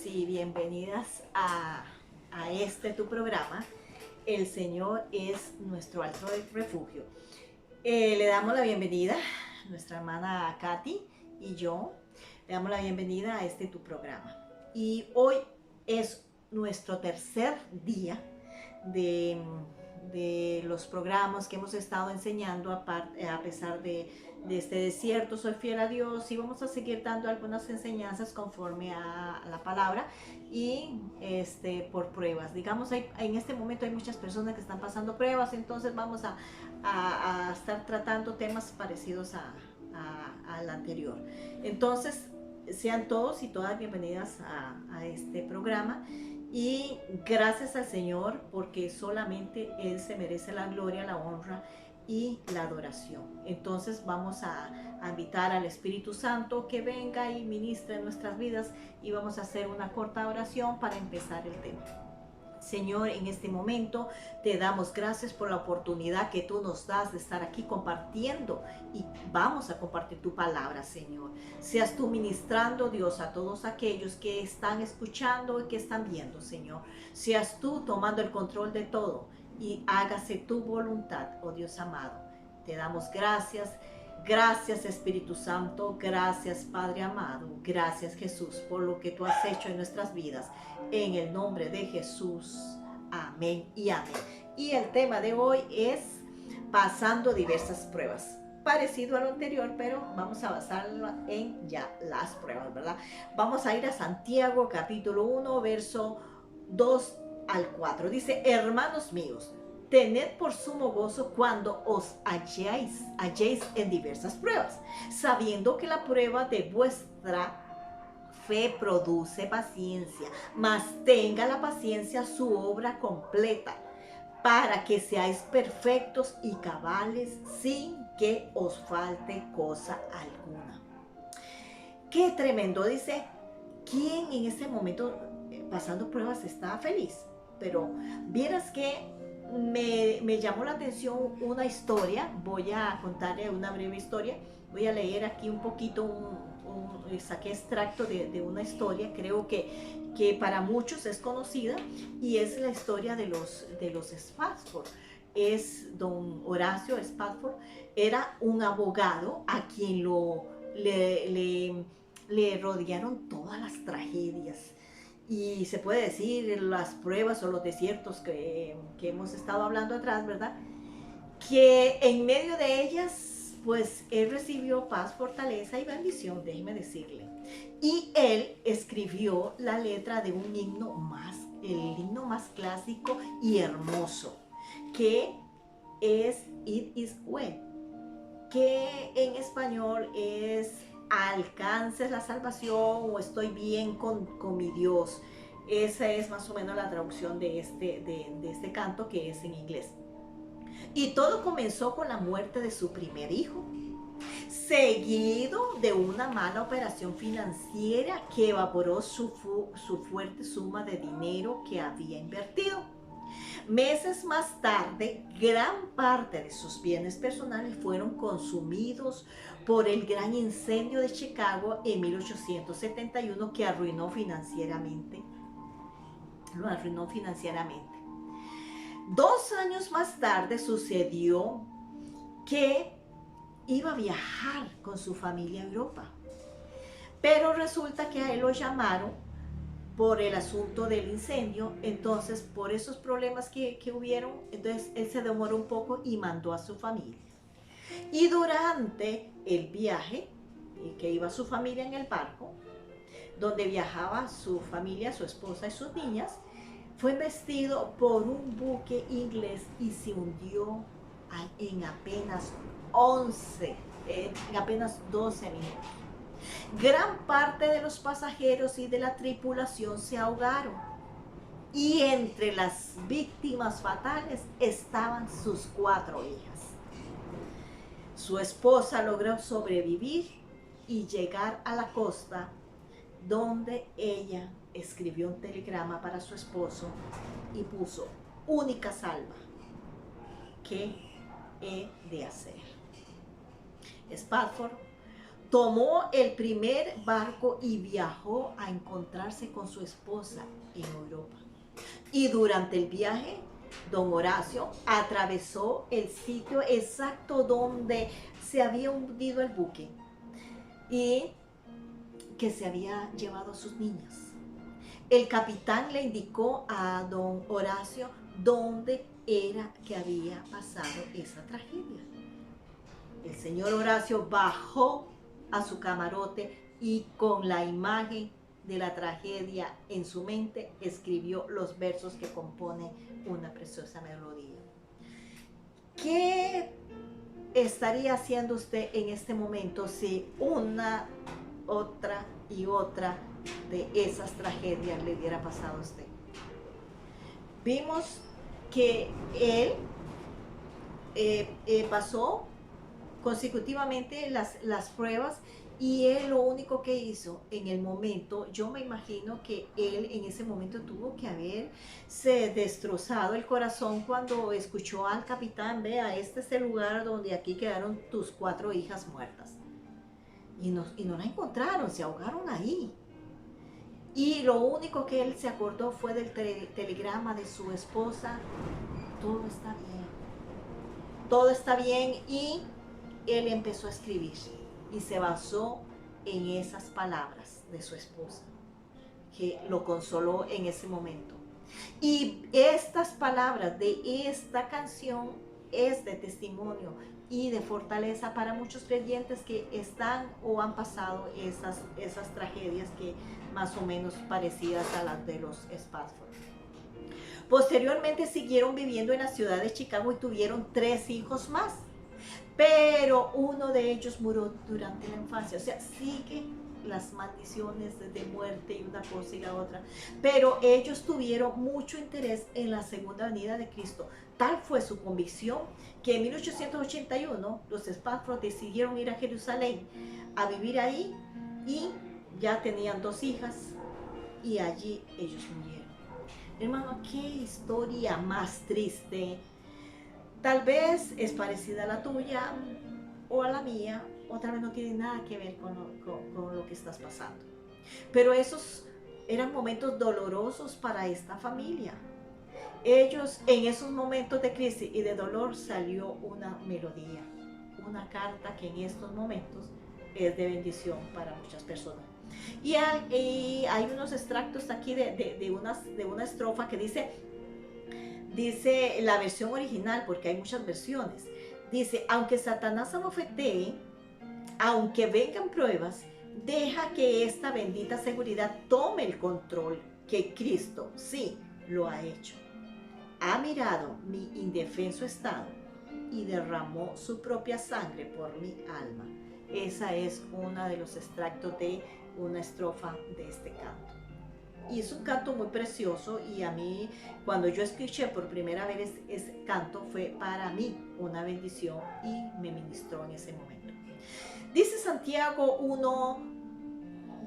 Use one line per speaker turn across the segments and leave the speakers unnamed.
bienvenidos y bienvenidas a este tu programa. El Señor es nuestro alto refugio. Le damos la bienvenida a nuestra hermana Katy y yo. Le damos la bienvenida a este tu programa. Y hoy es nuestro tercer día de los programas que hemos estado enseñando a pesar de este desierto. Soy fiel a Dios y vamos a seguir dando algunas enseñanzas conforme a la palabra y por pruebas. Digamos, en este momento hay muchas personas que están pasando pruebas, entonces vamos a estar tratando temas parecidos al anterior. Entonces, sean todos y todas bienvenidas a este programa. Y gracias al Señor porque solamente Él se merece la gloria, la honra y la adoración. Entonces vamos a invitar al Espíritu Santo que venga y ministre en nuestras vidas y vamos a hacer una corta oración para empezar el tema. Señor, en este momento te damos gracias por la oportunidad que tú nos das de estar aquí compartiendo y vamos a compartir tu palabra, Señor. Seas tú ministrando, Dios, a todos aquellos que están escuchando y que están viendo, Señor. Seas tú tomando el control de todo y hágase tu voluntad, oh Dios amado. Te damos gracias. Gracias Espíritu Santo, gracias Padre amado, gracias Jesús por lo que tú has hecho en nuestras vidas. En el nombre de Jesús, amén y amén. Y el tema de hoy es pasando diversas pruebas. Parecido a lo anterior, pero vamos a basarlo en ya las pruebas, ¿verdad? Vamos a ir a Santiago capítulo 1, verso 2 al 4. Dice, hermanos míos, tened por sumo gozo cuando os halléis en diversas pruebas, sabiendo que la prueba de vuestra fe produce paciencia, mas tenga la paciencia su obra completa, para que seáis perfectos y cabales sin que os falte cosa alguna. Qué tremendo, dice, ¿quién en este momento pasando pruebas está feliz? Pero vieras que me llamó la atención una historia. Voy a contarle una breve historia. Voy a leer aquí un poquito, saqué extracto de una historia, creo que para muchos es conocida, y es la historia de los Spafford. Es don Horacio Spafford, era un abogado a quien le rodearon todas las tragedias. Y se puede decir las pruebas o los desiertos que hemos estado hablando atrás, ¿verdad? Que en medio de ellas, pues él recibió paz, fortaleza y bendición, déjeme decirle. Y él escribió la letra de un himno el himno más clásico y hermoso, que es It Is Well, que en español es alcances la salvación o estoy bien con mi Dios. Esa es más o menos la traducción de este canto, que es en inglés. Y todo comenzó con la muerte de su primer hijo, seguido de una mala operación financiera que evaporó su fuerte suma de dinero que había invertido. Meses más tarde, gran parte de sus bienes personales fueron consumidos por el gran incendio de Chicago en 1871 que lo arruinó financieramente. 2 años más tarde sucedió que iba a viajar con su familia a Europa, pero resulta que a él lo llamaron por el asunto del incendio. Entonces, por esos problemas que hubieron, entonces él se demoró un poco y mandó a su familia. Y durante el viaje, que iba su familia en el barco, donde viajaba su familia, su esposa y sus niñas, fue embestido por un buque inglés y se hundió en apenas 12 minutos. Gran parte de los pasajeros y de la tripulación se ahogaron, y entre las víctimas fatales estaban sus 4 hijas. Su esposa logró sobrevivir y llegar a la costa, donde ella escribió un telegrama para su esposo y puso: única salva, ¿qué he de hacer? Spafford tomó el primer barco y viajó a encontrarse con su esposa en Europa. Y durante el viaje, don Horacio atravesó el sitio exacto donde se había hundido el buque y que se había llevado a sus niñas. El capitán le indicó a don Horacio dónde era que había pasado esa tragedia. El señor Horacio bajó a su camarote y con la imagen de la tragedia en su mente escribió los versos que componen una preciosa melodía. ¿Qué estaría haciendo usted en este momento si una, otra y otra de esas tragedias le hubiera pasado a usted? Vimos que él pasó consecutivamente las pruebas y él lo único que hizo en el momento, yo me imagino que él en ese momento tuvo que haberse destrozado el corazón cuando escuchó al capitán: vea, este es el lugar donde aquí quedaron tus 4 hijas muertas. Y no la encontraron, se ahogaron ahí. Y lo único que él se acordó fue del telegrama de su esposa: todo está bien, todo está bien. Y él empezó a escribir y se basó en esas palabras de su esposa, que lo consoló en ese momento. Y estas palabras de esta canción es de testimonio y de fortaleza para muchos creyentes que están o han pasado esas tragedias que más o menos parecidas a las de los Spafford. Posteriormente siguieron viviendo en la ciudad de Chicago y tuvieron 3 hijos más, pero uno de ellos murió durante la infancia. O sea, sigue las maldiciones de muerte y una cosa y la otra, pero ellos tuvieron mucho interés en la segunda venida de Cristo. Tal fue su convicción que en 1881 los Spafford decidieron ir a Jerusalén a vivir ahí y ya tenían 2 hijas y allí ellos murieron. Hermano, qué historia más triste. Tal vez es parecida a la tuya o a la mía, o tal vez no tiene nada que ver con lo que estás pasando. Pero esos eran momentos dolorosos para esta familia. Ellos, en esos momentos de crisis y de dolor, salió una melodía, una carta que en estos momentos es de bendición para muchas personas. Y hay unos extractos aquí de una estrofa que dice la versión original, porque hay muchas versiones. Dice: aunque Satanás abofetee, aunque vengan pruebas, deja que esta bendita seguridad tome el control, que Cristo sí lo ha hecho. Ha mirado mi indefenso estado y derramó su propia sangre por mi alma. Esa es una de los extractos de una estrofa de este canto. Y es un canto muy precioso, y a mí, cuando yo escuché por primera vez ese canto, fue para mí una bendición y me ministró en ese momento. Dice Santiago 1,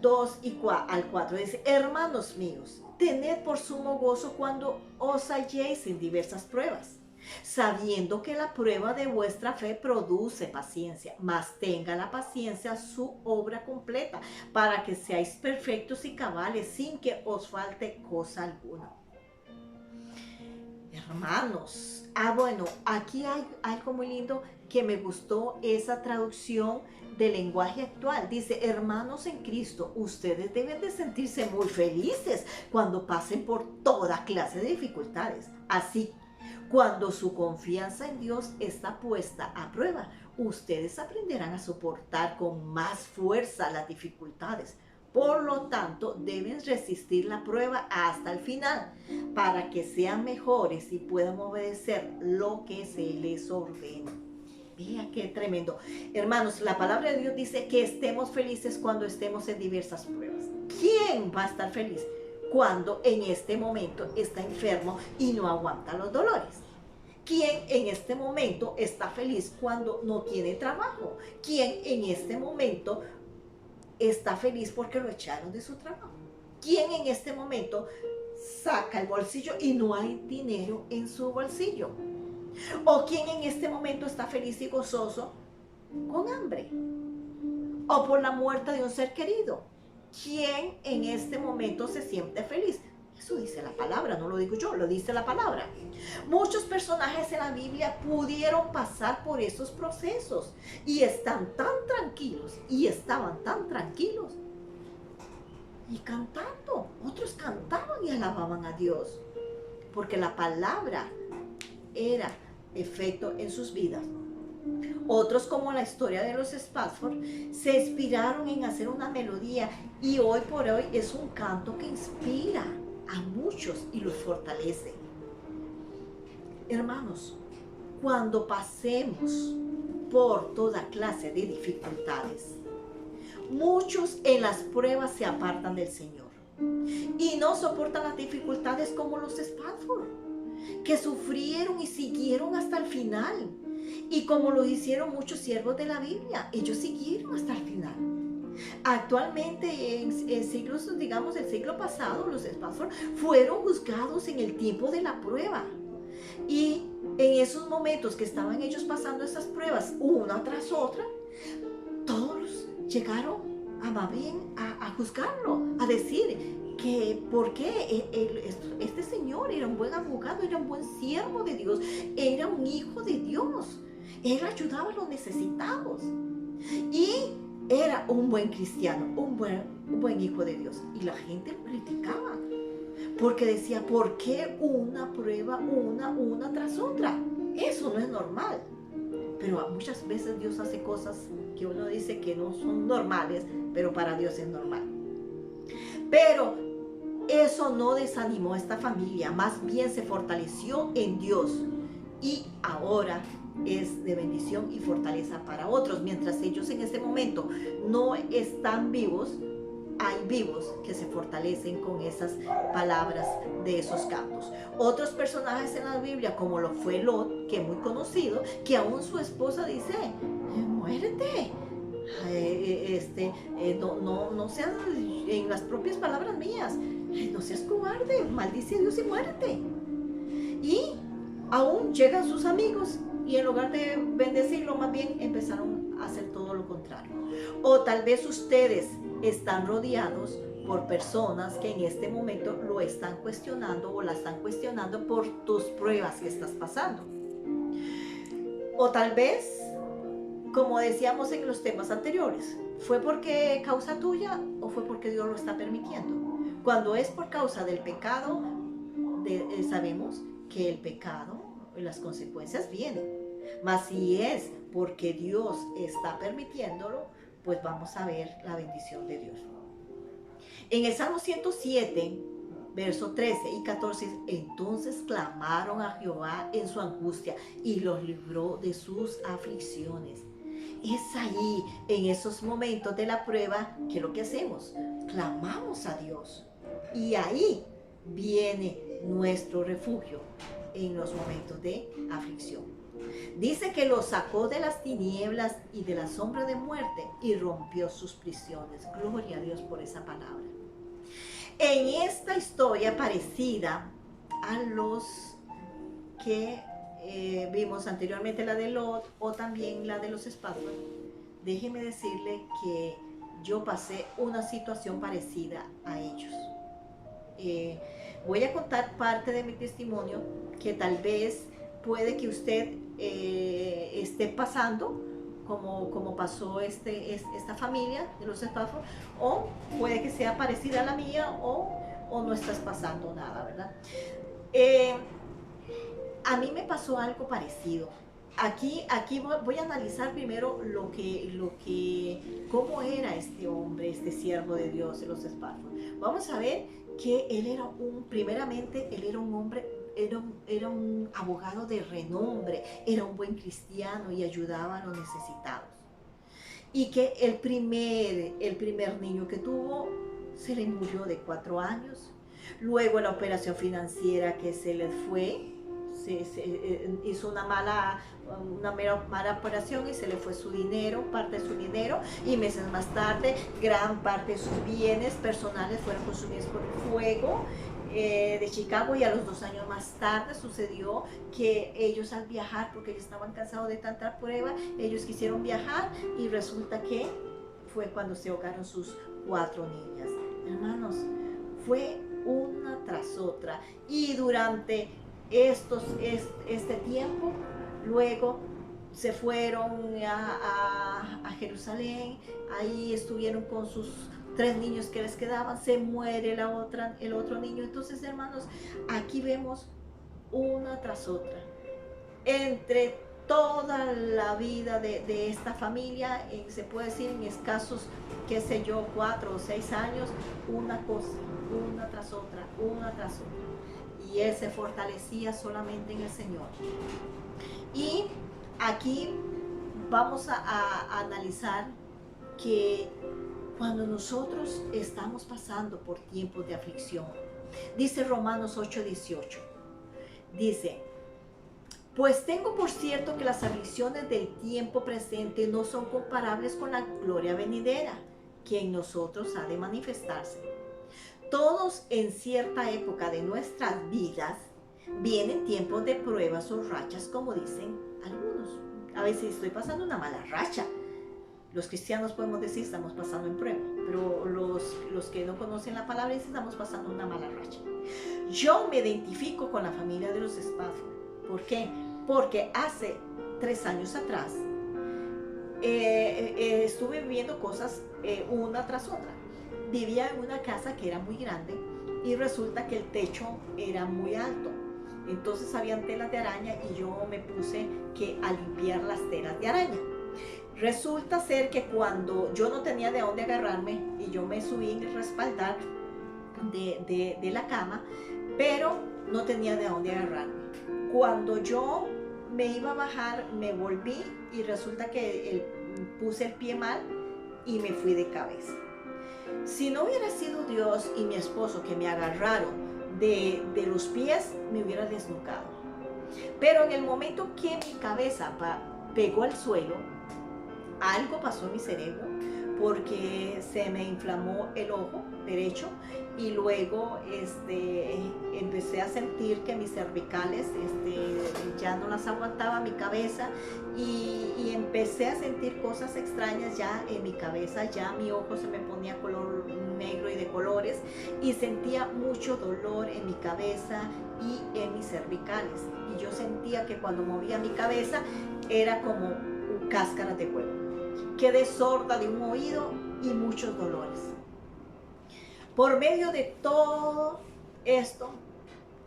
2 y al 4, dice: hermanos míos, tened por sumo gozo cuando os halléis en diversas pruebas, sabiendo que la prueba de vuestra fe produce paciencia, mas tenga la paciencia su obra completa, para que seáis perfectos y cabales, sin que os falte cosa alguna. Hermanos, bueno, aquí hay algo muy lindo que me gustó, esa traducción del lenguaje actual. Dice: hermanos en Cristo, ustedes deben de sentirse muy felices cuando pasen por toda clase de dificultades. Así, cuando su confianza en Dios está puesta a prueba, ustedes aprenderán a soportar con más fuerza las dificultades. Por lo tanto, deben resistir la prueba hasta el final, para que sean mejores y puedan obedecer lo que se les ordena. Vea qué tremendo. Hermanos, la palabra de Dios dice que estemos felices cuando estemos en diversas pruebas. ¿Quién va a estar feliz cuando en este momento está enfermo y no aguanta los dolores? ¿Quién en este momento está feliz cuando no tiene trabajo? ¿Quién en este momento está feliz porque lo echaron de su trabajo? ¿Quién en este momento saca el bolsillo y no hay dinero en su bolsillo? ¿O quién en este momento está feliz y gozoso con hambre? o por la muerte de un ser querido. ¿Quién en este momento se siente feliz? Eso dice la palabra, no lo digo yo, lo dice la palabra. Muchos personajes en la Biblia pudieron pasar por esos procesos y están tan tranquilos y estaban tan tranquilos y cantando. Otros cantaban y alababan a Dios porque la palabra era efecto en sus vidas. Otros, como la historia de los Spafford, se inspiraron en hacer una melodía y hoy por hoy es un canto que inspira a muchos y los fortalece. Hermanos, cuando pasemos por toda clase de dificultades, muchos en las pruebas se apartan del Señor y no soportan las dificultades como los Spafford, que sufrieron y siguieron hasta el final. Y como lo hicieron muchos siervos de la Biblia, ellos siguieron hasta el final. Actualmente, en siglos, digamos, el siglo pasado, los Spafford fueron juzgados en el tiempo de la prueba. Y en esos momentos que estaban ellos pasando esas pruebas, una tras otra, todos llegaron a más bien a juzgarlo, a decir que por qué este señor era un buen abogado, era un buen siervo de Dios, era un hijo de Dios, él ayudaba a los necesitados y era un buen cristiano, un buen hijo de Dios. Y la gente lo criticaba porque decía, ¿por qué una prueba, una tras otra? Eso no es normal. Pero muchas veces Dios hace cosas que uno dice que no son normales, pero para Dios es normal. Pero eso no desanimó a esta familia, más bien se fortaleció en Dios y ahora es de bendición y fortaleza para otros. Mientras ellos en este momento no están vivos, hay vivos que se fortalecen con esas palabras de esos cantos. Otros personajes en la Biblia, como lo fue Lot, que es muy conocido, que aún su esposa dice, muérete. No seas, en las propias palabras mías, no seas cobarde, maldice a Dios y muérete. Y aún llegan sus amigos y en lugar de bendecirlo, más bien empezaron a hacer todo lo contrario. O tal vez ustedes están rodeados por personas que en este momento lo están cuestionando o la están cuestionando por tus pruebas que estás pasando. O tal vez, como decíamos en los temas anteriores, ¿fue porque causa tuya o fue porque Dios lo está permitiendo? Cuando es por causa del pecado, sabemos que el pecado, las consecuencias vienen. Mas si es porque Dios está permitiéndolo, pues vamos a ver la bendición de Dios. En el Salmo 107, verso 13 y 14, entonces clamaron a Jehová en su angustia y los libró de sus aflicciones. Es ahí, en esos momentos de la prueba, que lo que hacemos, clamamos a Dios. Y ahí viene nuestro refugio en los momentos de aflicción. Dice que los sacó de las tinieblas y de la sombra de muerte y rompió sus prisiones. Gloria a Dios por esa palabra. En esta historia parecida a los que vimos anteriormente, la de Lot o también la de los Spafford, déjeme decirle que yo pasé una situación parecida a ellos. Voy a contar parte de mi testimonio que tal vez puede que usted esté pasando como pasó esta familia de los Spafford, o puede que sea parecida a la mía o no estás pasando nada, ¿verdad? A mí me pasó algo parecido. Aquí voy a analizar primero cómo era este hombre, este siervo de Dios de los Spafford. Vamos a ver que él era primeramente, él era un hombre, era un abogado de renombre, era un buen cristiano y ayudaba a los necesitados. Y que el primer niño que tuvo se le murió de 4 años. Luego la operación financiera que se le fue, hizo una mala operación y se le fue su dinero, parte de su dinero, y meses más tarde gran parte de sus bienes personales fueron consumidos por el fuego de Chicago, y a los 2 años más tarde sucedió que ellos, al viajar, porque ellos estaban cansados de tanta prueba, ellos quisieron viajar y resulta que fue cuando se ahogaron sus 4 niñas. Hermanos, fue una tras otra. Y durante este tiempo, luego se fueron a Jerusalén, ahí estuvieron con sus 3 niños que les quedaban, se muere el otro niño. Entonces, hermanos, aquí vemos una tras otra. Entre toda la vida de esta familia, se puede decir en escasos, qué sé yo, 4 o 6 años, una cosa, una tras otra, una tras otra. Y él se fortalecía solamente en el Señor. Y aquí vamos a analizar que cuando nosotros estamos pasando por tiempos de aflicción, dice Romanos 8:18, dice: pues tengo por cierto que las aflicciones del tiempo presente no son comparables con la gloria venidera, que en nosotros ha de manifestarse. Todos en cierta época de nuestras vidas vienen tiempos de pruebas o rachas, como dicen algunos. A veces estoy pasando una mala racha. Los cristianos podemos decir estamos pasando en prueba, pero los que no conocen la palabra dicen estamos pasando una mala racha. Yo me identifico con la familia de los Spafford. ¿Por qué? Porque hace 3 años atrás estuve viviendo cosas una tras otra. Vivía en una casa que era muy grande y resulta que el techo era muy alto. Entonces habían telas de araña y yo me puse a limpiar las telas de araña. Resulta ser que cuando yo no tenía de dónde agarrarme y yo me subí en el respaldar de la cama, pero no tenía de dónde agarrarme. Cuando yo me iba a bajar, me volví y resulta que puse el pie mal y me fui de cabeza. Si no hubiera sido Dios y mi esposo que me agarraron de los pies, me hubiera desnucado. Pero en el momento que mi cabeza pegó al suelo, algo pasó en mi cerebro porque se me inflamó el ojo derecho y luego empecé a sentir que mis cervicales ya no las aguantaba mi cabeza y empecé a sentir cosas extrañas ya en mi cabeza, ya mi ojo se me ponía color negro y de colores y sentía mucho dolor en mi cabeza y en mis cervicales y yo sentía que cuando movía mi cabeza era como cáscaras de huevo. Quedé sorda de un oído y muchos dolores. Por medio de todo esto,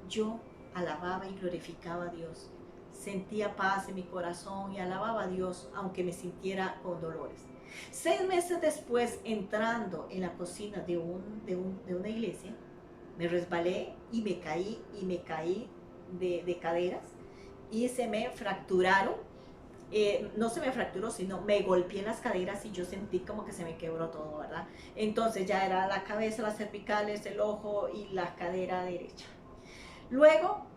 yo alababa y glorificaba a Dios. Sentía paz en mi corazón y alababa a Dios, aunque me sintiera con dolores. 6 meses después, entrando en la cocina de una iglesia, me resbalé y me caí de caderas y se me fracturaron. No se me fracturó, sino me golpeé en las caderas y yo sentí como que se me quebró todo, ¿verdad? Entonces ya era la cabeza, las cervicales, el ojo y la cadera derecha. Luego,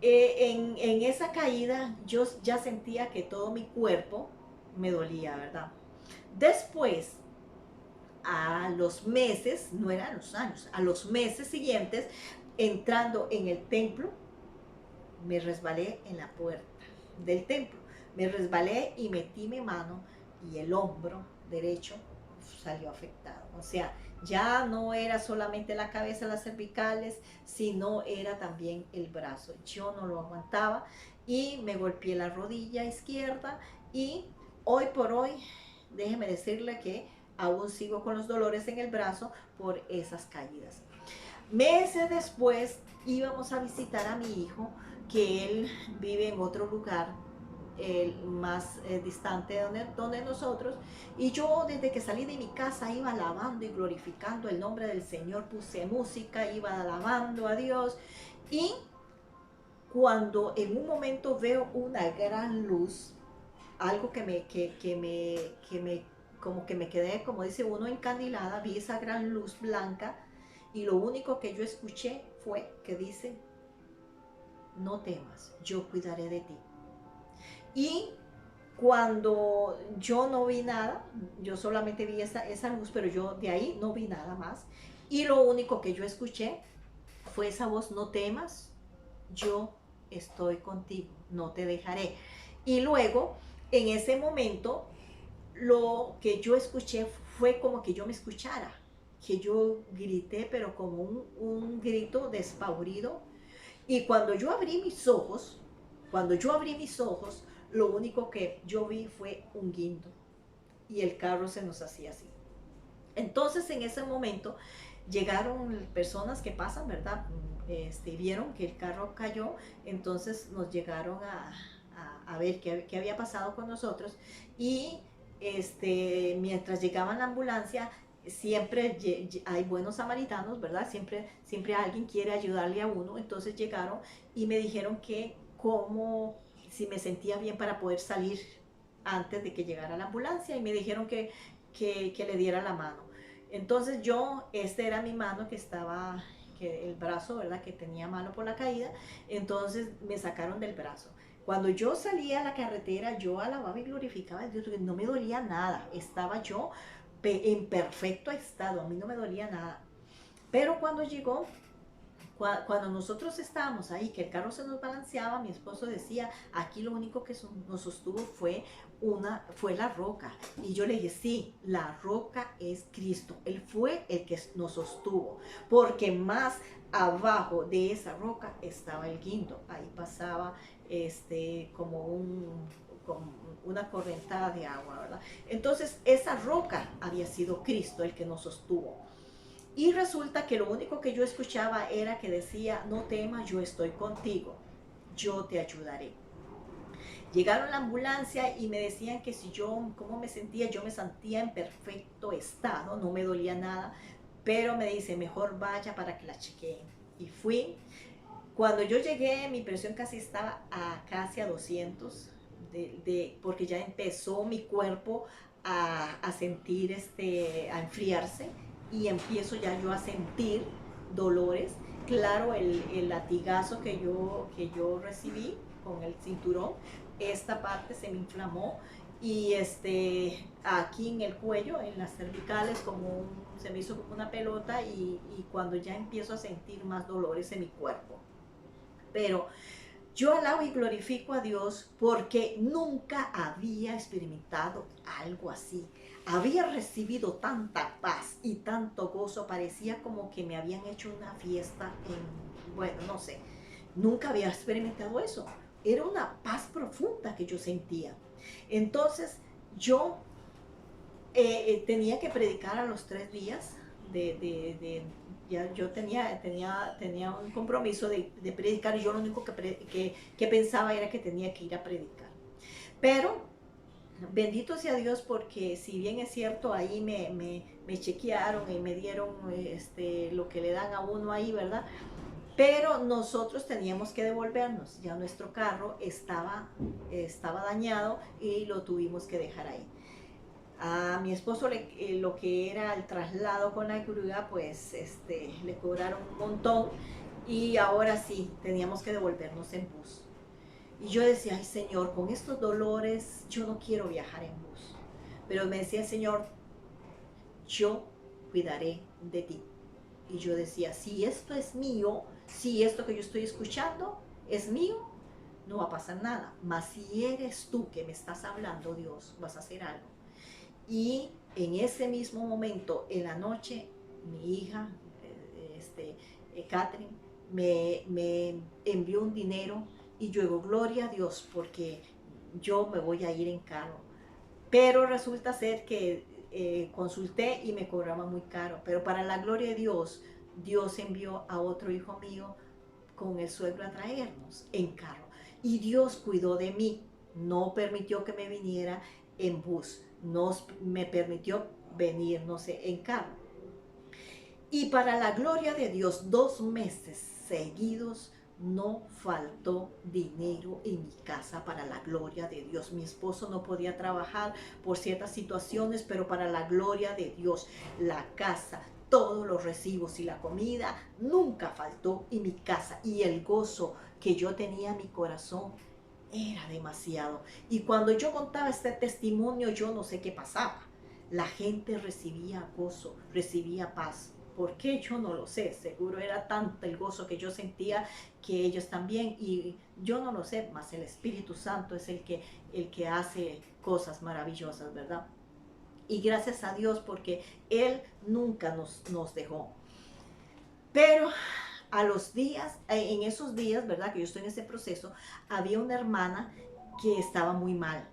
en esa caída, yo ya sentía que todo mi cuerpo me dolía, ¿verdad? Después, a los meses, no eran los años, a los meses siguientes, entrando en el templo, me resbalé en la puerta del templo. Me resbalé y metí mi mano y el hombro derecho salió afectado. O sea, ya no era solamente la cabeza, las cervicales, sino era también el brazo. Yo no lo aguantaba y me golpeé la rodilla izquierda y hoy por hoy, déjeme decirle que aún sigo con los dolores en el brazo por esas caídas. Meses después íbamos a visitar a mi hijo, que él vive en otro lugar, el más distante donde nosotros, y yo desde que salí de mi casa iba alabando y glorificando el nombre del Señor, puse música, iba alabando a Dios, y cuando en un momento veo una gran luz, algo como que me quedé, como dice uno, encandilada, vi esa gran luz blanca, y lo único que yo escuché fue que dice: no temas, yo cuidaré de ti. Y cuando yo no vi nada, yo solamente vi esa luz, pero yo de ahí no vi nada más. Y lo único que yo escuché fue esa voz: no temas, yo estoy contigo, no te dejaré. Y luego, en ese momento, lo que yo escuché fue como que yo me escuchara, que yo grité, pero como un grito despavorido. Y cuando yo abrí mis ojos, lo único que yo vi fue un guindo y el carro se nos hacía así. Entonces en ese momento llegaron personas que pasan, ¿verdad? Vieron que el carro cayó, entonces nos llegaron a ver qué había pasado con nosotros y mientras llegaba la ambulancia, siempre hay buenos samaritanos, ¿verdad? Siempre alguien quiere ayudarle a uno, entonces llegaron y me dijeron que como si me sentía bien para poder salir antes de que llegara la ambulancia y me dijeron que le diera la mano. Entonces esta era mi mano que estaba, que el brazo, ¿verdad? Que tenía mano por la caída, entonces me sacaron del brazo. Cuando yo salía a la carretera, yo alababa y glorificaba a Dios, porque no me dolía nada, estaba yo en perfecto estado, a mí no me dolía nada. Pero cuando nosotros estábamos ahí, que el carro se nos balanceaba, mi esposo decía, aquí lo único que nos sostuvo fue la roca. Y yo le dije, sí, la roca es Cristo. Él fue el que nos sostuvo, porque más abajo de esa roca estaba el guindo. Ahí pasaba como una correntada de agua, ¿verdad? Entonces, esa roca había sido Cristo el que nos sostuvo. Y resulta que lo único que yo escuchaba era que decía, no temas, yo estoy contigo, yo te ayudaré. Llegaron la ambulancia y me decían que si cómo me sentía, yo me sentía en perfecto estado, no me dolía nada, pero me dice, mejor vaya para que la chequeen. Y fui. Cuando yo llegué, mi presión casi estaba casi a 200, porque ya empezó mi cuerpo a sentir, a enfriarse y empiezo ya yo a sentir dolores. Claro, el latigazo que yo recibí con el cinturón, esta parte se me inflamó y aquí en el cuello, en las cervicales, se me hizo como una pelota y cuando ya empiezo a sentir más dolores en mi cuerpo. Pero yo alabo y glorifico a Dios porque nunca había experimentado algo así. Había recibido tanta paz y tanto gozo, parecía como que me habían hecho una fiesta bueno, no sé, nunca había experimentado eso. Era una paz profunda que yo sentía. Entonces, yo tenía que predicar a los 3 días ya yo tenía un compromiso de predicar y yo lo único que pensaba era que tenía que ir a predicar. Pero bendito sea Dios porque si bien es cierto, ahí me chequearon y me dieron lo que le dan a uno ahí, ¿verdad? Pero nosotros teníamos que devolvernos, ya nuestro carro estaba dañado y lo tuvimos que dejar ahí. A mi esposo lo que era el traslado con la grúa, pues le cobraron un montón y ahora sí, teníamos que devolvernos en bus. Y yo decía, ay Señor, con estos dolores yo no quiero viajar en bus. Pero me decía el Señor, yo cuidaré de ti. Y yo decía, si esto es mío, si esto que yo estoy escuchando es mío, no va a pasar nada. Mas si eres tú que me estás hablando, Dios, vas a hacer algo. Y en ese mismo momento, en la noche, mi hija, Catherine, me envió un dinero y yo digo, gloria a Dios, porque yo me voy a ir en carro. Pero resulta ser que consulté y me cobraba muy caro. Pero para la gloria de Dios, Dios envió a otro hijo mío con el suegro a traernos en carro. Y Dios cuidó de mí, no permitió que me viniera en bus, me permitió venir, no sé, en carro. Y para la gloria de Dios, 2 meses seguidos no faltó dinero en mi casa para la gloria de Dios. Mi esposo no podía trabajar por ciertas situaciones, pero para la gloria de Dios, la casa, todos los recibos y la comida nunca faltó en mi casa. Y el gozo que yo tenía en mi corazón era demasiado. Y cuando yo contaba este testimonio, yo no sé qué pasaba. La gente recibía gozo, recibía paz. ¿Por qué? Yo no lo sé. Seguro era tanto el gozo que yo sentía que ellos también. Y yo no lo sé, más el Espíritu Santo es el que hace cosas maravillosas, ¿verdad? Y gracias a Dios porque Él nunca nos dejó. Pero a los días, en esos días, ¿verdad? Que yo estoy en ese proceso, había una hermana que estaba muy mal.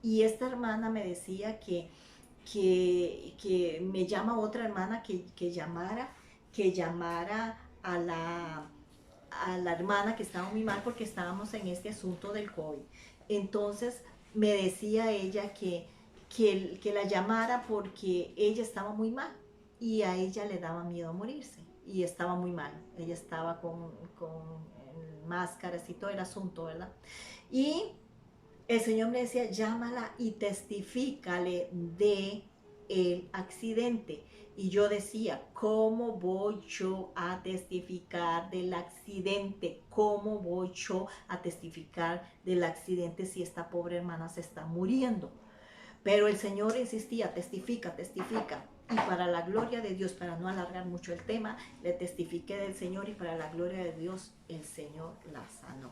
Y esta hermana me decía que me llama otra hermana que llamara a la hermana que estaba muy mal porque estábamos en este asunto del COVID. Entonces me decía ella que la llamara porque ella estaba muy mal y a ella le daba miedo morirse y estaba muy mal. Ella estaba con máscaras y todo el asunto, ¿verdad? Y el Señor me decía, llámala y testifícale de el accidente. Y yo decía, ¿cómo voy yo a testificar del accidente? ¿Cómo voy yo a testificar del accidente si esta pobre hermana se está muriendo? Pero el Señor insistía, testifica, testifica. Y para la gloria de Dios, para no alargar mucho el tema, le testifiqué del Señor y para la gloria de Dios, el Señor la sanó.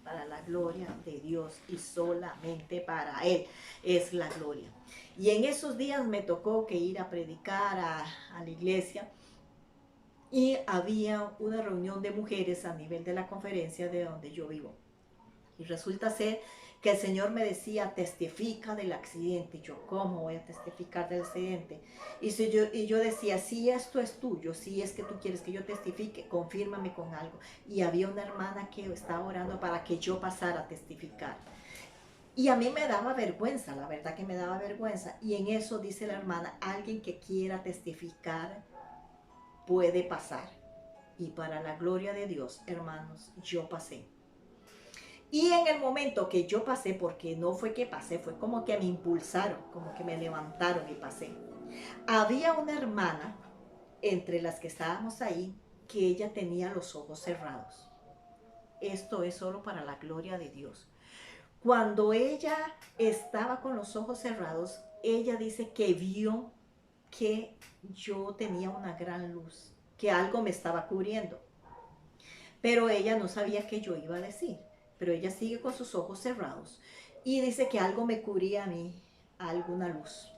Para la gloria de Dios y solamente para Él es la gloria. Y en esos días me tocó que ir a predicar a la iglesia y había una reunión de mujeres a nivel de la conferencia de donde yo vivo. Y resulta ser que el Señor me decía, testifica del accidente. Y yo, ¿cómo voy a testificar del accidente? Y yo decía, si esto es tuyo, si es que tú quieres que yo testifique, confírmame con algo. Y había una hermana que estaba orando para que yo pasara a testificar. Y a mí me daba vergüenza, la verdad que me daba vergüenza. Y en eso dice la hermana, alguien que quiera testificar puede pasar. Y para la gloria de Dios, hermanos, yo pasé. Y en el momento que yo pasé, porque no fue que pasé, fue como que me impulsaron, como que me levantaron y pasé. Había una hermana entre las que estábamos ahí que ella tenía los ojos cerrados. Esto es solo para la gloria de Dios. Cuando ella estaba con los ojos cerrados, ella dice que vio que yo tenía una gran luz, que algo me estaba cubriendo. Pero ella no sabía qué yo iba a decir. Pero ella sigue con sus ojos cerrados y dice que algo me cubría a mí, alguna luz.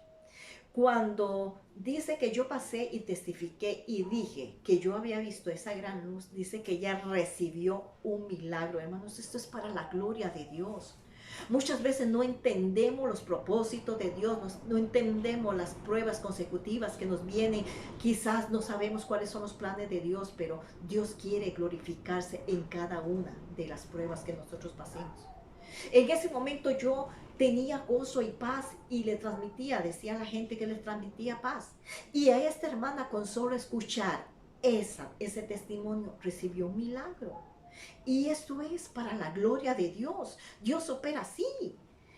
Cuando dice que yo pasé y testifiqué y dije que yo había visto esa gran luz, dice que ella recibió un milagro. Hermanos, esto es para la gloria de Dios. Muchas veces no entendemos los propósitos de Dios, no entendemos las pruebas consecutivas que nos vienen. Quizás no sabemos cuáles son los planes de Dios, pero Dios quiere glorificarse en cada una de las pruebas que nosotros pasemos. En ese momento yo tenía gozo y paz y le transmitía, decía a la gente que les transmitía paz. Y a esta hermana con solo escuchar ese testimonio recibió un milagro. Y esto es para la gloria de Dios. Dios opera así.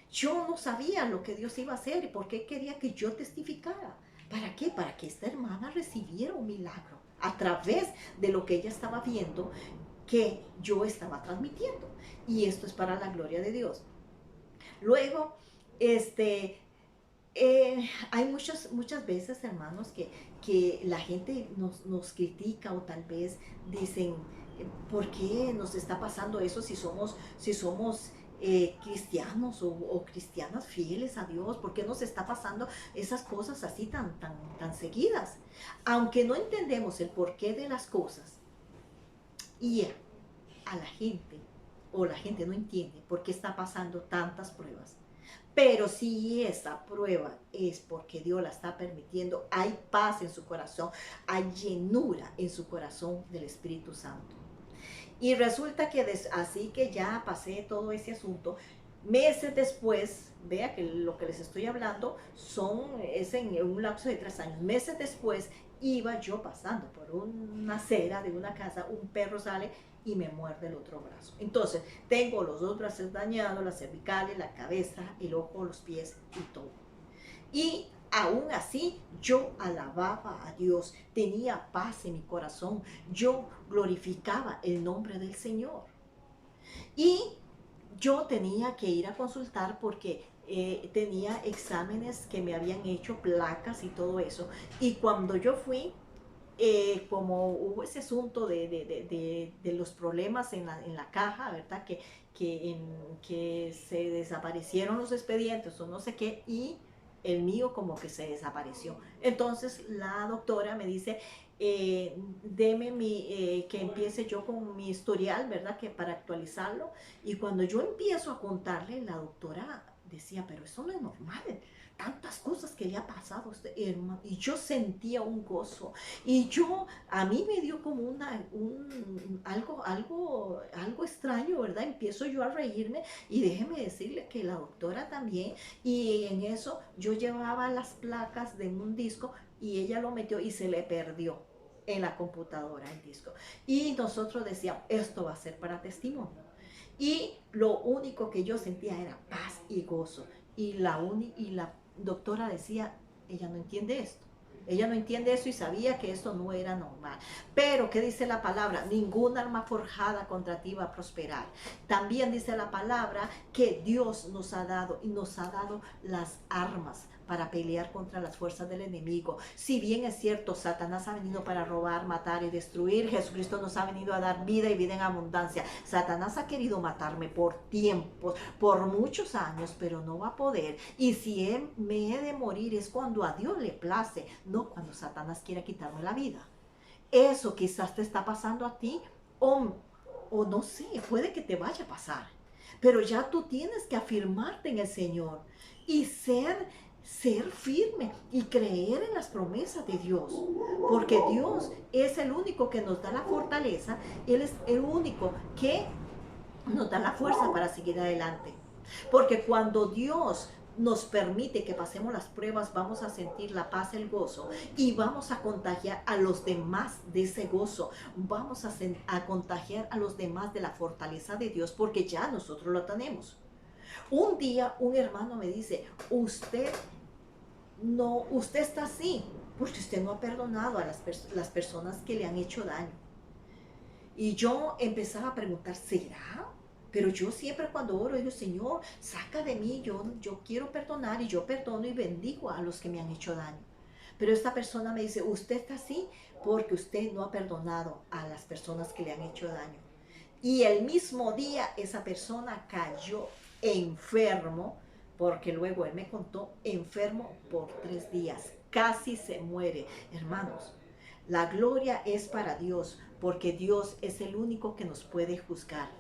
Yo no sabía lo que Dios iba a hacer y por qué quería que yo testificara. ¿Para qué? Para que esta hermana recibiera un milagro a través de lo que ella estaba viendo que yo estaba transmitiendo. Y esto es para la gloria de Dios. Luego, hay muchas veces, hermanos, que la gente nos critica o tal vez dicen, ¿por qué nos está pasando eso si somos cristianos o cristianas fieles a Dios? ¿Por qué nos está pasando esas cosas así tan seguidas? Aunque no entendemos el porqué de las cosas y a la gente, o la gente no entiende por qué está pasando tantas pruebas. Pero si esa prueba es porque Dios la está permitiendo, hay paz en su corazón, hay llenura en su corazón del Espíritu Santo. Y resulta que así que ya pasé todo ese asunto, meses después, vea que lo que les estoy hablando es en un lapso de 3 años, meses después iba yo pasando por una acera de una casa, un perro sale y me muerde el otro brazo. Entonces, tengo los 2 brazos dañados, las cervicales, la cabeza, el ojo, los pies y todo. Y aún así, yo alababa a Dios, tenía paz en mi corazón, yo glorificaba el nombre del Señor. Y yo tenía que ir a consultar porque tenía exámenes que me habían hecho, placas y todo eso. Y cuando yo fui, como hubo ese asunto de los problemas en la caja, ¿verdad? Que se desaparecieron los expedientes o no sé qué, y el mío como que se desapareció. Entonces la doctora me dice, deme que empiece yo con mi historial, ¿verdad? Que para actualizarlo. Y cuando yo empiezo a contarle, la doctora decía, pero eso no es normal. Tantas cosas que le ha pasado a usted, hermano. Y yo sentía un gozo. Y a mí me dio como algo extraño, ¿verdad? Empiezo yo a reírme y déjeme decirle que la doctora también. Y en eso yo llevaba las placas de un disco y ella lo metió y se le perdió en la computadora el disco. Y nosotros decíamos, esto va a ser para testimonio. Y lo único que yo sentía era paz y gozo. Y la doctora decía, ella no entiende esto. Ella no entiende eso y sabía que eso no era normal. Pero, ¿qué dice la palabra? Ninguna arma forjada contra ti va a prosperar. También dice la palabra que Dios nos ha dado y nos ha dado las armas para pelear contra las fuerzas del enemigo. Si bien es cierto, Satanás ha venido para robar, matar y destruir, Jesucristo nos ha venido a dar vida y vida en abundancia. Satanás ha querido matarme por tiempos, por muchos años, pero no va a poder. Y si me he de morir es cuando a Dios le place, no cuando Satanás quiera quitarme la vida. Eso quizás te está pasando a ti o no sé, puede que te vaya a pasar. Pero ya tú tienes que afirmarte en el Señor y ser firme y creer en las promesas de Dios, porque Dios es el único que nos da la fortaleza, Él es el único que nos da la fuerza para seguir adelante. Porque cuando Dios nos permite que pasemos las pruebas, vamos a sentir la paz, el gozo y vamos a contagiar a los demás de ese gozo. Vamos a contagiar a los demás de la fortaleza de Dios porque ya nosotros lo tenemos. Un día un hermano me dice, usted está así porque usted no ha perdonado a las personas que le han hecho daño. Y yo empezaba a preguntar, ¿será? Pero yo siempre cuando oro digo, Señor, saca de mí, yo quiero perdonar y yo perdono y bendigo a los que me han hecho daño. Pero esta persona me dice, usted está así porque usted no ha perdonado a las personas que le han hecho daño. Y el mismo día esa persona cayó enfermo, porque luego él me contó, enfermo por 3 días, casi se muere. Hermanos, la gloria es para Dios, porque Dios es el único que nos puede juzgar.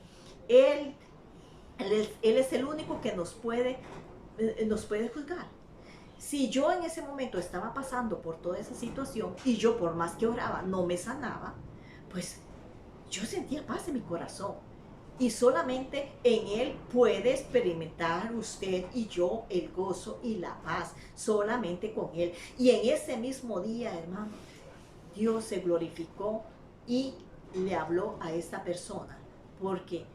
Él es el único que nos puede juzgar. Si yo en ese momento estaba pasando por toda esa situación y yo por más que oraba no me sanaba, pues yo sentía paz en mi corazón. Y solamente en Él puede experimentar usted y yo el gozo y la paz, solamente con Él. Y en ese mismo día, hermano, Dios se glorificó y le habló a esta persona, porque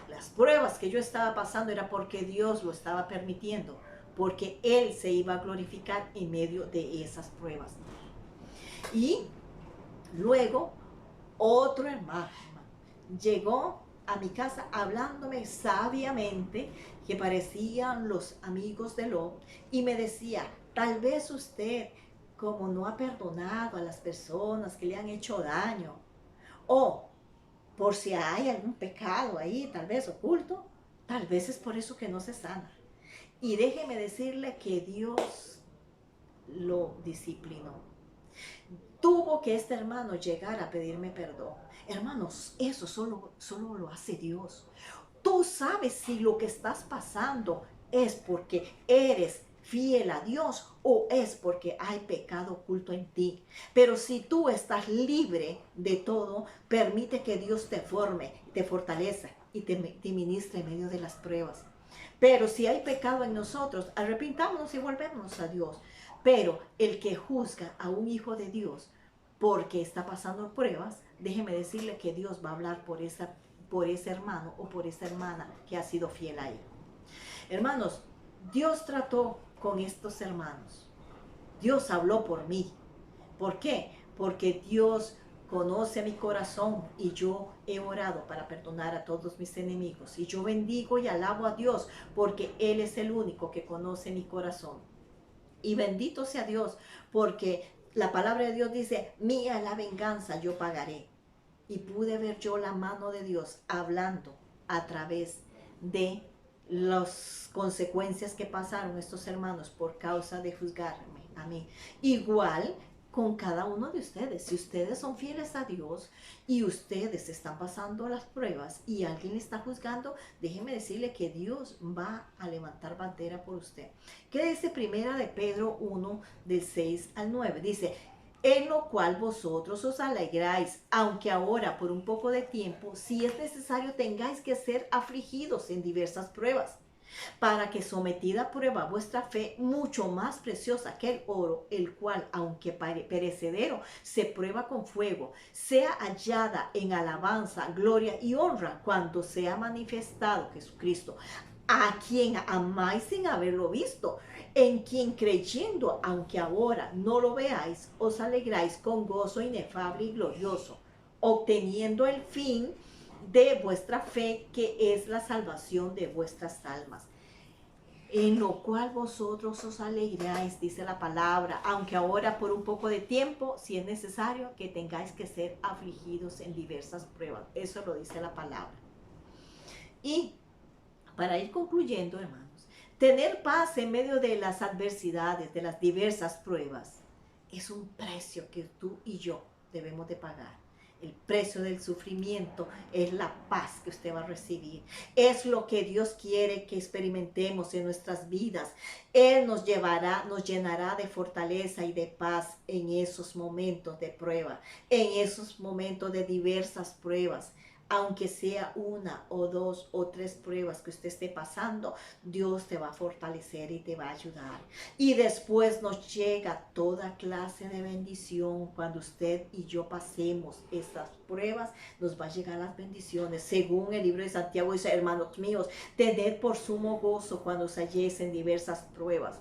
las pruebas que yo estaba pasando era porque Dios lo estaba permitiendo, porque Él se iba a glorificar en medio de esas pruebas. Y luego otro hermano llegó a mi casa hablándome sabiamente, que parecían los amigos de Lot, y me decía, tal vez usted, como no ha perdonado a las personas que le han hecho daño, o por si hay algún pecado ahí, tal vez oculto, tal vez es por eso que no se sana. Y déjeme decirle que Dios lo disciplinó. Tuvo que este hermano llegar a pedirme perdón. Hermanos, eso solo lo hace Dios. Tú sabes si lo que estás pasando es porque eres fiel a Dios o es porque hay pecado oculto en ti. Pero si tú estás libre de todo, permite que Dios te forme, te fortalezca y te ministre en medio de las pruebas. Pero si hay pecado en nosotros, arrepintámonos y volvemos a Dios. Pero el que juzga a un hijo de Dios porque está pasando pruebas, déjeme decirle que Dios va a hablar por ese hermano o por esa hermana que ha sido fiel a Él. Hermanos, Dios trató con estos hermanos. Dios habló por mí. ¿Por qué? Porque Dios conoce mi corazón y yo he orado para perdonar a todos mis enemigos. Y yo bendigo y alabo a Dios porque Él es el único que conoce mi corazón. Y bendito sea Dios porque la palabra de Dios dice, mía la venganza, yo pagaré. Y pude ver yo la mano de Dios hablando a través de las consecuencias que pasaron estos hermanos por causa de juzgarme a mí. Igual con cada uno de ustedes. Si ustedes son fieles a Dios y ustedes están pasando las pruebas y alguien le está juzgando, déjeme decirle que Dios va a levantar bandera por usted. ¿Qué dice primera de Pedro 1, del 6 al 9? Dice, en lo cual vosotros os alegráis, aunque ahora por un poco de tiempo, si es necesario, tengáis que ser afligidos en diversas pruebas, para que sometida a prueba vuestra fe, mucho más preciosa que el oro, el cual, aunque perecedero, se prueba con fuego, sea hallada en alabanza, gloria y honra cuando sea manifestado Jesucristo, a quien amáis sin haberlo visto, en quien creyendo, aunque ahora no lo veáis, os alegráis con gozo inefable y glorioso, obteniendo el fin de vuestra fe, que es la salvación de vuestras almas. En lo cual vosotros os alegráis, dice la palabra, aunque ahora por un poco de tiempo, si es necesario, que tengáis que ser afligidos en diversas pruebas. Eso lo dice la palabra. Y para ir concluyendo, hermanos, tener paz en medio de las adversidades, de las diversas pruebas, es un precio que tú y yo debemos de pagar. El precio del sufrimiento es la paz que usted va a recibir. Es lo que Dios quiere que experimentemos en nuestras vidas. Él nos llevará, nos llenará de fortaleza y de paz en esos momentos de prueba, en esos momentos de diversas pruebas. Aunque sea una o dos o tres pruebas que usted esté pasando, Dios te va a fortalecer y te va a ayudar. Y después nos llega toda clase de bendición. Cuando usted y yo pasemos estas pruebas, nos va a llegar las bendiciones. Según el libro de Santiago dice, hermanos míos, tened por sumo gozo cuando os halléis en diversas pruebas,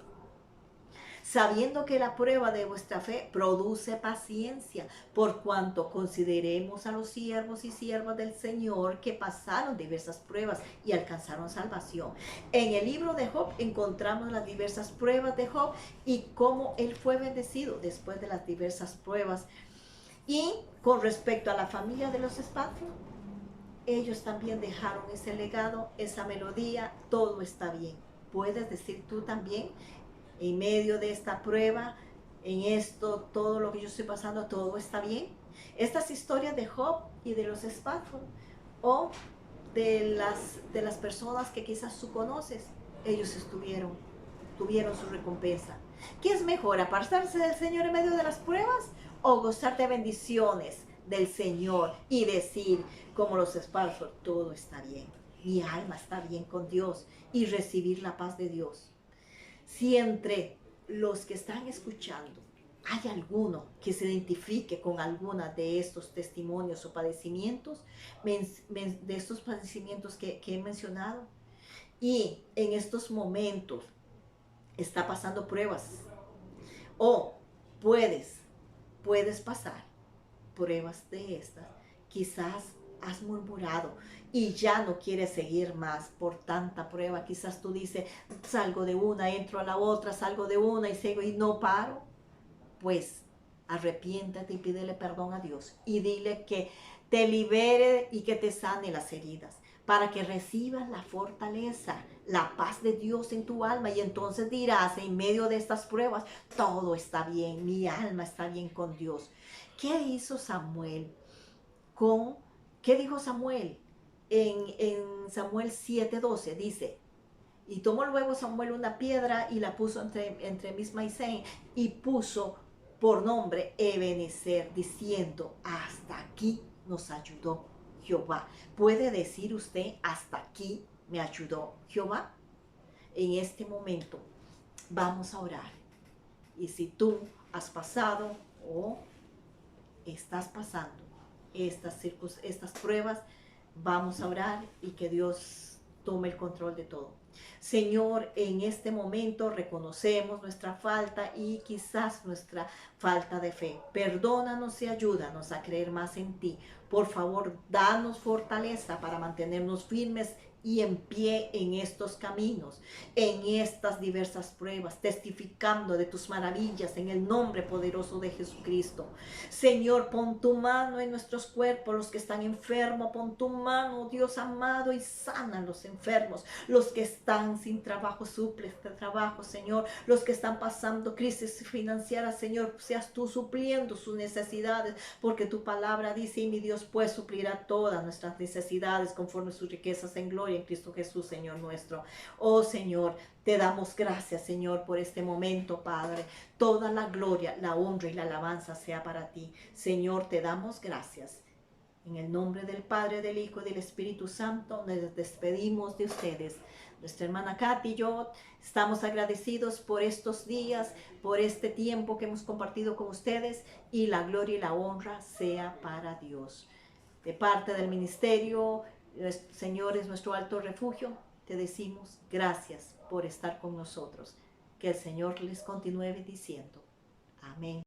sabiendo que la prueba de vuestra fe produce paciencia, por cuanto consideremos a los siervos y siervas del Señor que pasaron diversas pruebas y alcanzaron salvación. En el libro de Job encontramos las diversas pruebas de Job y cómo él fue bendecido después de las diversas pruebas. Y con respecto a la familia de los Spatford, ellos también dejaron ese legado, esa melodía, todo está bien. Puedes decir tú también, en medio de esta prueba, en esto, todo lo que yo estoy pasando, todo está bien. Estas historias de Job y de los Spatford, o de las personas que quizás tú conoces, ellos tuvieron su recompensa. ¿Qué es mejor, apartarse del Señor en medio de las pruebas o gozar de bendiciones del Señor y decir, como los Spatford, todo está bien, mi alma está bien con Dios, y recibir la paz de Dios? Si entre los que están escuchando hay alguno que se identifique con alguna de estos testimonios o padecimientos, de estos padecimientos que he mencionado, y en estos momentos está pasando pruebas, o puedes pasar pruebas de estas, quizás has murmurado y ya no quieres seguir más por tanta prueba. Quizás tú dices, salgo de una, entro a la otra, salgo de una y sigo y no paro. Pues arrepiéntate y pídele perdón a Dios y dile que te libere y que te sane las heridas, para que recibas la fortaleza, la paz de Dios en tu alma, y entonces dirás en medio de estas pruebas, todo está bien, mi alma está bien con Dios. ¿Qué hizo Samuel con, qué dijo Samuel? En Samuel 7:12 dice, y tomó luego Samuel una piedra y la puso entre Misma y Sen, y puso por nombre Ebenezer, diciendo, hasta aquí nos ayudó Jehová. ¿Puede decir usted, hasta aquí me ayudó Jehová? En este momento vamos a orar. Y si tú has pasado o estás pasando estas pruebas, vamos a orar y que Dios tome el control de todo. Señor, en este momento reconocemos nuestra falta y quizás nuestra falta de fe. Perdónanos y ayúdanos a creer más en ti. Por favor, danos fortaleza para mantenernos firmes y en pie en estos caminos, en estas diversas pruebas, testificando de tus maravillas en el nombre poderoso de Jesucristo. Señor, pon tu mano en nuestros cuerpos, los que están enfermos, pon tu mano, Dios amado, y sana a los enfermos, los que están sin trabajo, suple este trabajo, Señor, los que están pasando crisis financieras, Señor, seas tú supliendo sus necesidades, porque tu palabra dice, y mi Dios pues suplirá todas nuestras necesidades conforme sus riquezas en gloria en Cristo Jesús, Señor nuestro. Oh Señor, te damos gracias, Señor, por este momento, Padre. Toda la gloria, la honra y la alabanza sea para ti. Señor, te damos gracias. En el nombre del Padre, del Hijo y del Espíritu Santo, nos despedimos de ustedes. Nuestra hermana Katy y yo estamos agradecidos por estos días, por este tiempo que hemos compartido con ustedes, y la gloria y la honra sea para Dios. De parte del ministerio, Señor es nuestro alto refugio, te decimos gracias por estar con nosotros. Que el Señor les continúe bendiciendo. Amén.